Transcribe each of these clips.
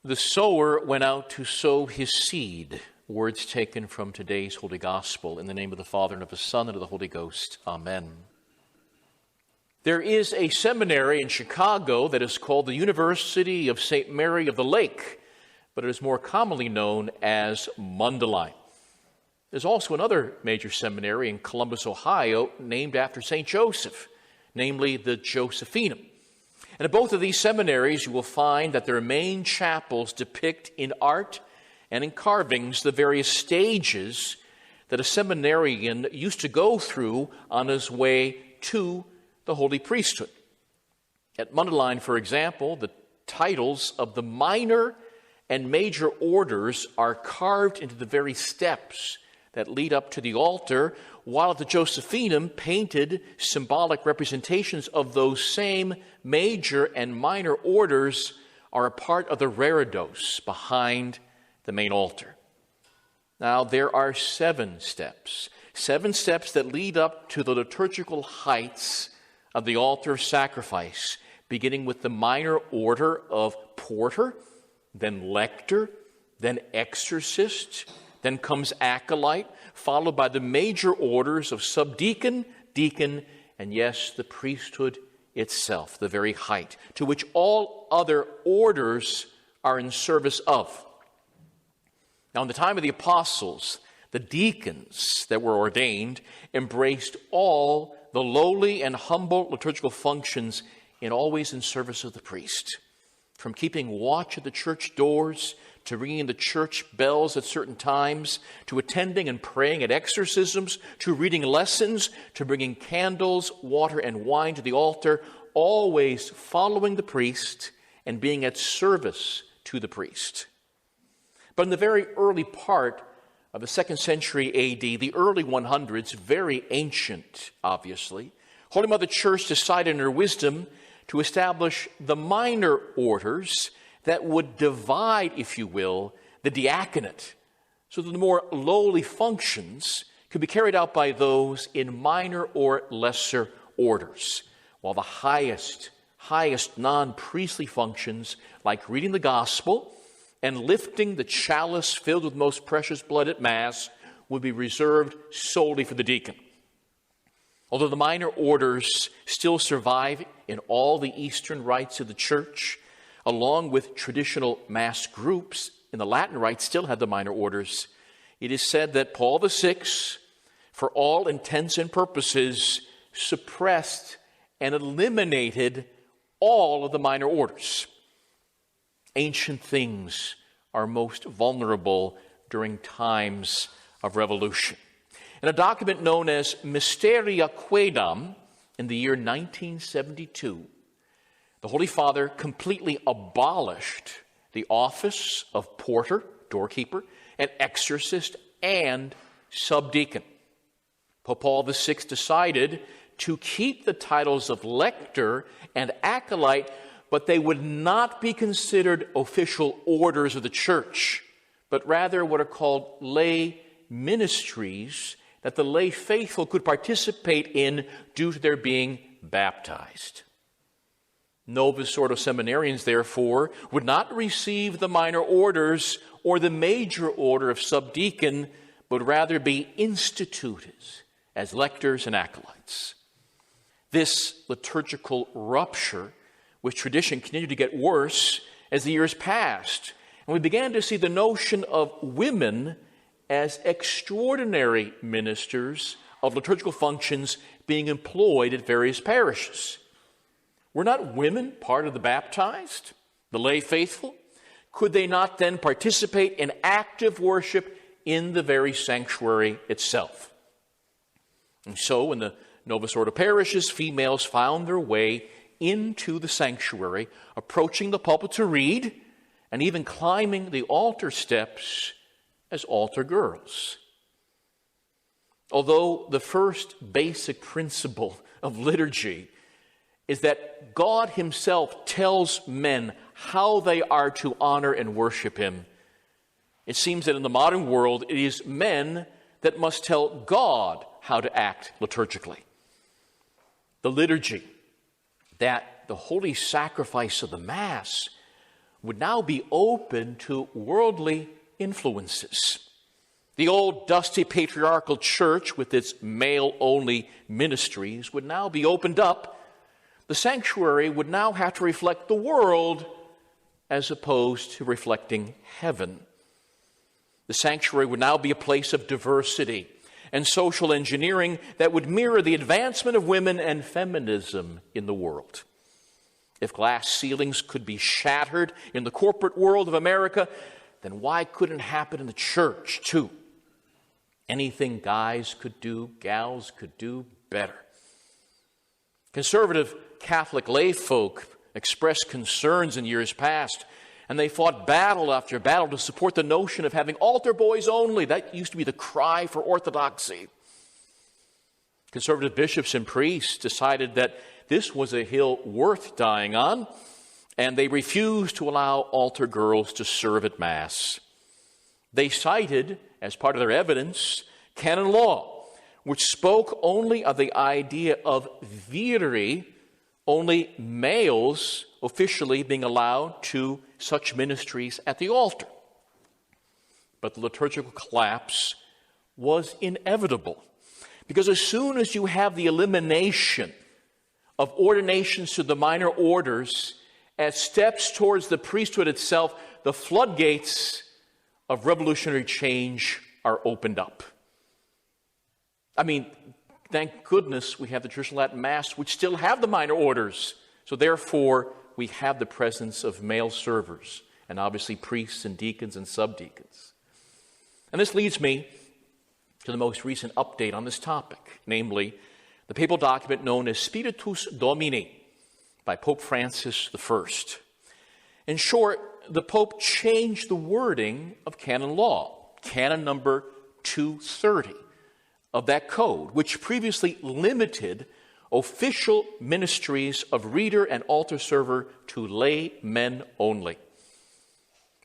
The sower went out to sow his seed. Words taken from today's Holy Gospel. In the name of the Father, and of the Son, and of the Holy Ghost. Amen. There is a seminary in Chicago that is called the University of St. Mary of the Lake, but it is more commonly known as Mundelein. There's also another major seminary in Columbus, Ohio, named after St. Joseph, namely the Josephinum. And at both of these seminaries, you will find that their main chapels depict in art and in carvings the various stages that a seminarian used to go through on his way to the holy priesthood. At Mundelein, for example, the titles of the minor and major orders are carved into the very steps that lead up to the altar, while at the Josephinum, painted symbolic representations of those same major and minor orders are a part of the reredos behind the main altar. Now, there are 7 steps that lead up to the liturgical heights of the altar of sacrifice, beginning with the minor order of porter, then lector, then exorcist, then comes acolyte, followed by the major orders of subdeacon, deacon, and yes, the priesthood itself, the very height, to which all other orders are in service of. Now, in the time of the apostles, the deacons that were ordained embraced all the lowly and humble liturgical functions and always in service of the priest. From keeping watch at the church doors, to ringing the church bells at certain times, to attending and praying at exorcisms, to reading lessons, to bringing candles, water, and wine to the altar, always following the priest and being at service to the priest. But in the very early part of the 2nd century A.D., the early 100s, very ancient, obviously, Holy Mother Church decided in her wisdom to establish the minor orders that would divide, if you will, the diaconate, so that the more lowly functions could be carried out by those in minor or lesser orders, while the highest non-priestly functions, like reading the gospel and lifting the chalice filled with most precious blood at Mass, would be reserved solely for the deacon. Although the minor orders still survive in all the Eastern rites of the Church, along with traditional Mass groups in the Latin Rite still have the minor orders, it is said that Paul VI, for all intents and purposes, suppressed and eliminated all of the minor orders. Ancient things are most vulnerable during times of revolution. In a document known as Mysteria Quaedam in the year 1972, the Holy Father completely abolished the office of porter, doorkeeper, and exorcist, and subdeacon. Pope Paul VI decided to keep the titles of Lector and Acolyte, but they would not be considered official orders of the Church, but rather what are called lay ministries that the lay faithful could participate in due to their being baptized. Novus Ordo seminarians, therefore, would not receive the minor orders or the major order of subdeacon, but rather be instituted as lectors and acolytes. This liturgical rupture with tradition continued to get worse as the years passed, and we began to see the notion of women as extraordinary ministers of liturgical functions being employed at various parishes. Were not women part of the baptized, the lay faithful? Could they not then participate in active worship in the very sanctuary itself? And so in the Novus Ordo parishes, females found their way into the sanctuary, approaching the pulpit to read, and even climbing the altar steps as altar girls. Although the first basic principle of liturgy is that God himself tells men how they are to honor and worship him, it seems that in the modern world it is men that must tell God how to act liturgically. The liturgy, that the holy sacrifice of the Mass, would now be open to worldly influences. The old dusty patriarchal church with its male-only ministries would now be opened up. The sanctuary would now have to reflect the world as opposed to reflecting heaven. The sanctuary would now be a place of diversity and social engineering that would mirror the advancement of women and feminism in the world. If glass ceilings could be shattered in the corporate world of America, then why couldn't it happen in the church too? Anything guys could do, gals could do better. Conservative Catholic layfolk expressed concerns in years past, and they fought battle after battle to support the notion of having altar boys only. That used to be the cry for orthodoxy. Conservative bishops and priests decided that this was a hill worth dying on, and they refused to allow altar girls to serve at Mass. They cited, as part of their evidence, Canon law, which spoke only of the idea of viri, only males officially being allowed to such ministries at the altar. But the liturgical collapse was inevitable, because as soon as you have the elimination of ordinations to the minor orders as steps towards the priesthood itself, the floodgates of revolutionary change are opened up. I mean, thank goodness we have the traditional Latin Mass, which still have the minor orders. So therefore, we have the presence of male servers, and obviously priests and deacons and subdeacons. And this leads me to the most recent update on this topic, namely the papal document known as Spiritus Domini by Pope Francis I. In short, the Pope changed the wording of canon law, canon number 230 of that code, which previously limited official ministries of reader and altar server to lay men only.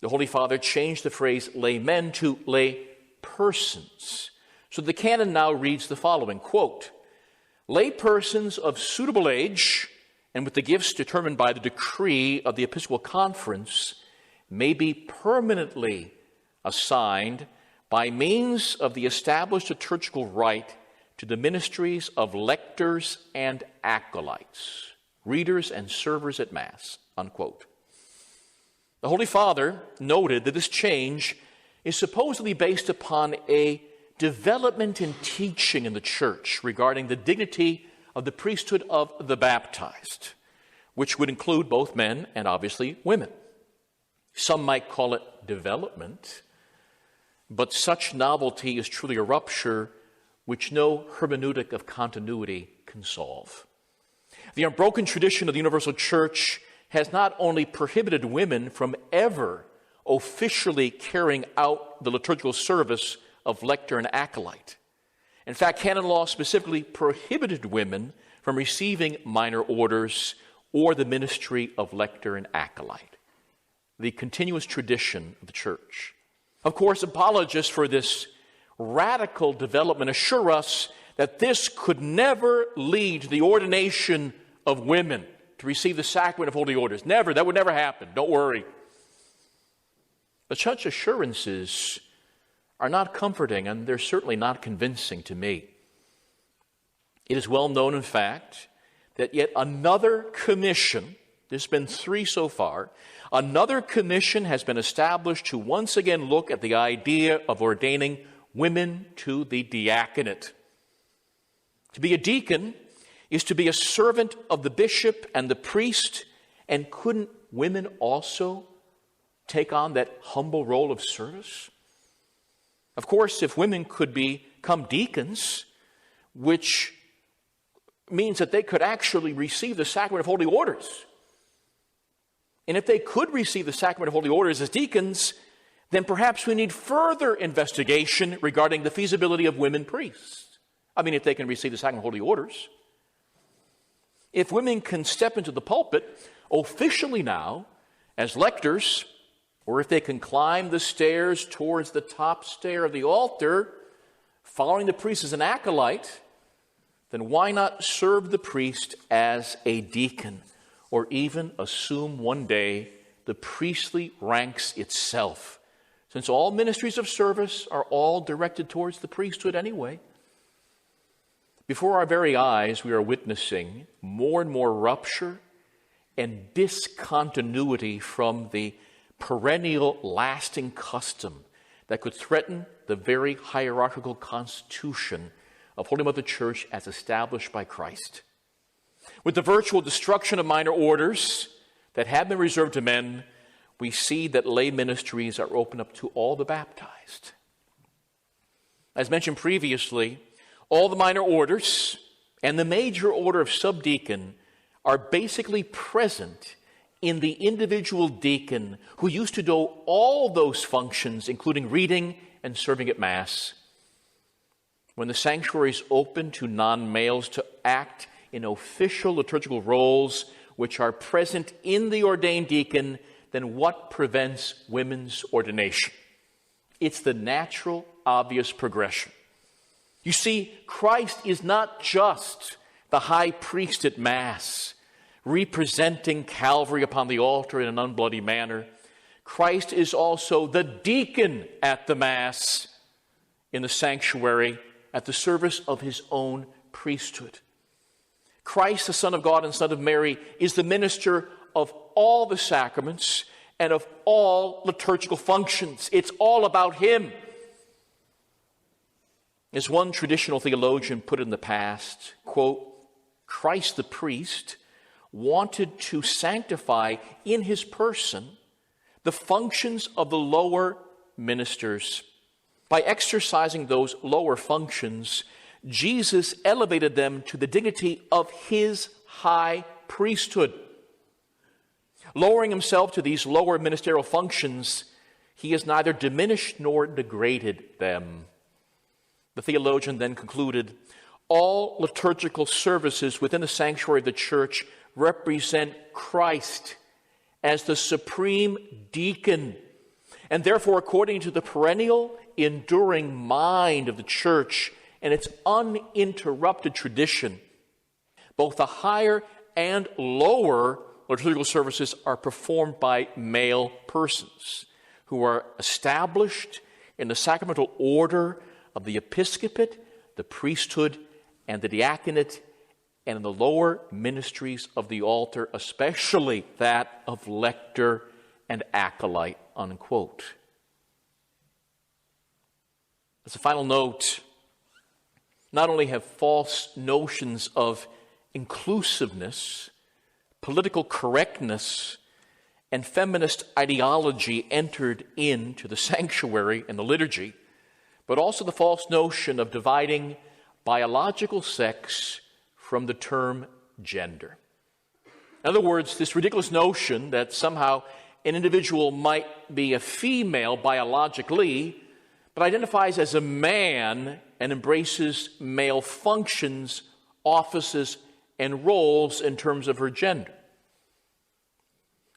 The Holy Father changed the phrase lay men to lay persons. So the canon now reads the following, quote, lay persons of suitable age and with the gifts determined by the decree of the Episcopal Conference may be permanently assigned by means of the established liturgical rite to the ministries of lectors and acolytes, readers and servers at Mass, unquote. The Holy Father noted that this change is supposedly based upon a development in teaching in the Church regarding the dignity of the priesthood of the baptized, which would include both men and obviously women. Some might call it development, but such novelty is truly a rupture which no hermeneutic of continuity can solve. The unbroken tradition of the universal church has not only prohibited women from ever officially carrying out the liturgical service of lector and acolyte. In fact, canon law specifically prohibited women from receiving minor orders or the ministry of lector and acolyte, the continuous tradition of the church. Of course, apologists for this radical development assure us that this could never lead to the ordination of women to receive the sacrament of holy orders. Never. That would never happen. Don't worry. But such assurances are not comforting, and they're certainly not convincing to me. It is well known, in fact, that yet another commission, there's been 3 so far, another commission has been established to once again look at the idea of ordaining women to the diaconate. To be a deacon is to be a servant of the bishop and the priest, and couldn't women also take on that humble role of service? Of course, if women could become deacons, which means that they could actually receive the sacrament of holy orders. And if they could receive the sacrament of holy orders as deacons, then perhaps we need further investigation regarding the feasibility of women priests. I mean, if they can receive the sacrament of holy orders. If women can step into the pulpit officially now as lectors, or if they can climb the stairs towards the top stair of the altar, following the priest as an acolyte, then why not serve the priest as a deacon, or even assume one day the priestly ranks itself, since all ministries of service are all directed towards the priesthood anyway. Before our very eyes, we are witnessing more and more rupture and discontinuity from the perennial, lasting custom that could threaten the very hierarchical constitution of Holy Mother Church as established by Christ. With the virtual destruction of minor orders that have been reserved to men, we see that lay ministries are open up to all the baptized. As mentioned previously, all the minor orders and the major order of subdeacon are basically present in the individual deacon who used to do all those functions, including reading and serving at Mass. When the sanctuary is open to non-males to act in official liturgical roles which are present in the ordained deacon, then what prevents women's ordination? It's the natural, obvious progression. You see, Christ is not just the high priest at Mass, representing Calvary upon the altar in an unbloody manner. Christ is also the deacon at the Mass in the sanctuary at the service of his own priesthood. Christ, the Son of God and Son of Mary, is the minister of all the sacraments and of all liturgical functions. It's all about him. As one traditional theologian put in the past, quote, Christ the priest wanted to sanctify in his person the functions of the lower ministers. By exercising those lower functions, Jesus elevated them to the dignity of his high priesthood. Lowering himself to these lower ministerial functions, he has neither diminished nor degraded them. The theologian then concluded, all liturgical services within the sanctuary of the church represent Christ as the supreme deacon, and therefore, according to the perennial, enduring mind of the church and its uninterrupted tradition, both the higher and lower liturgical services are performed by male persons who are established in the sacramental order of the episcopate, the priesthood, and the diaconate, and in the lower ministries of the altar, especially that of Lector and Acolyte, unquote. As a final note, not only have false notions of inclusiveness, political correctness, and feminist ideology entered into the sanctuary and the liturgy, but also the false notion of dividing biological sex from the term gender. In other words, this ridiculous notion that somehow an individual might be a female biologically, but identifies as a man and embraces male functions, offices, and roles in terms of her gender.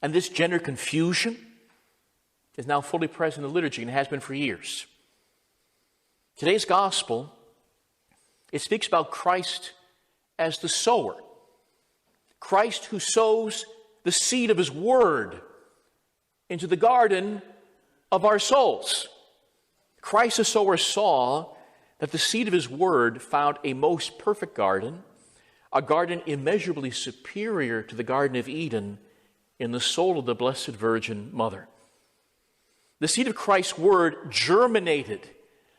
And this gender confusion is now fully present in the liturgy and has been for years. Today's gospel, it speaks about Christ as the sower. Christ who sows the seed of his word into the garden of our souls. Christ the sower saw that the seed of his word found a most perfect garden, a garden immeasurably superior to the Garden of Eden in the soul of the Blessed Virgin Mother. The seed of Christ's word germinated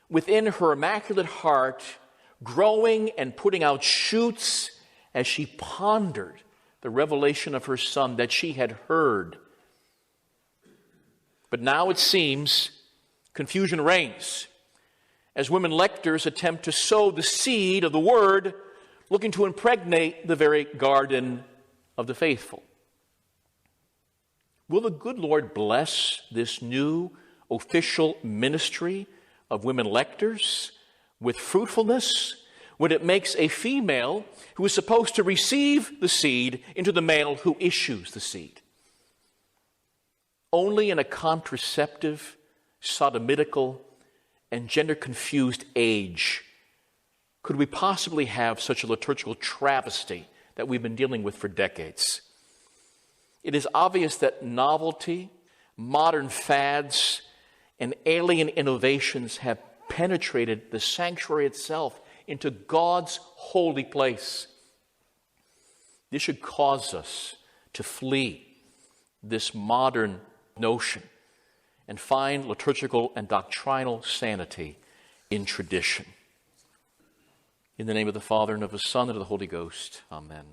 within her immaculate heart, growing and putting out shoots as she pondered the revelation of her Son that she had heard. But now it seems confusion reigns as women lectors attempt to sow the seed of the word, looking to impregnate the very garden of the faithful. Will the good Lord bless this new official ministry of women lectors with fruitfulness when it makes a female who is supposed to receive the seed into the male who issues the seed? Only in a contraceptive, sodomitical, and gender-confused age could we possibly have such a liturgical travesty that we've been dealing with for decades. It is obvious that novelty, modern fads, and alien innovations have penetrated the sanctuary itself into God's holy place. This should cause us to flee this modern notion and find liturgical and doctrinal sanity in tradition. In the name of the Father, and of the Son, and of the Holy Ghost. Amen.